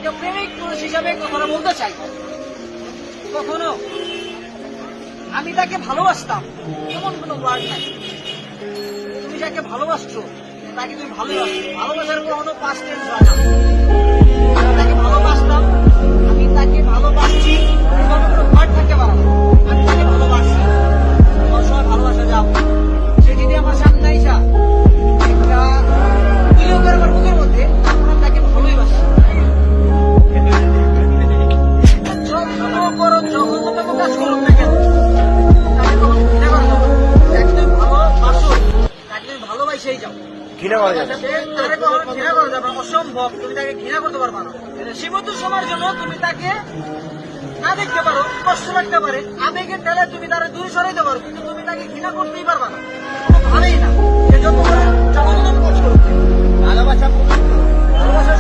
একটা প্রেমিক পুরুষ হিসাবে কথাটা বলতে চাই, কখনো আমি তাকে ভালোবাসতাম এমন কোনো ওয়ার্ড নাই। তুমি যাকে ভালোবাসছো তাকে তুমি ভালোবাসো, ভালোবাসার কোনো পাস্ট টেন্স হয় না। আমি তাকে ভালোবাসতাম, আমি তাকে ভালোবাসছি, এমন কোনো ওয়ার্ড থাকতে পারে না। আমি তাকে ভালোবাসছি, তোমার সময় ভালোবাসা যাও। সে যদি আমার সামনে আইসা একটা ভিডিও করে আমার মুখের মধ্যে, তখন আমি তাকে ভালোই বাসি। যত বড় জঘন্যতম কাজ করুক না কেন, তাকে তখন ঘৃণা করা যাবে না। যাকে তুমি ভালোবাসো, তাকে তুমি ভালোবাসেই যাও। ঘৃণা করা যাবে তাকে কখনো ঘৃণা করা যাবে না, অসম্ভব। তুমি তাকে ঘৃণা করতে পারবা না। সীমিত সময়ের জন্য তুমি তাকে না দেখতে পারো, কষ্ট লাগতে পারে, আবেগের ঠেলে তুমি তারা দূরে সরাইতে পারো, কিন্তু তুমি তাকে ঘৃণা করতেই পারবা না, ভালোই না। সে যত করে জঘন্যতম কাজ করুক, ভালোবাসা ভালোবাসার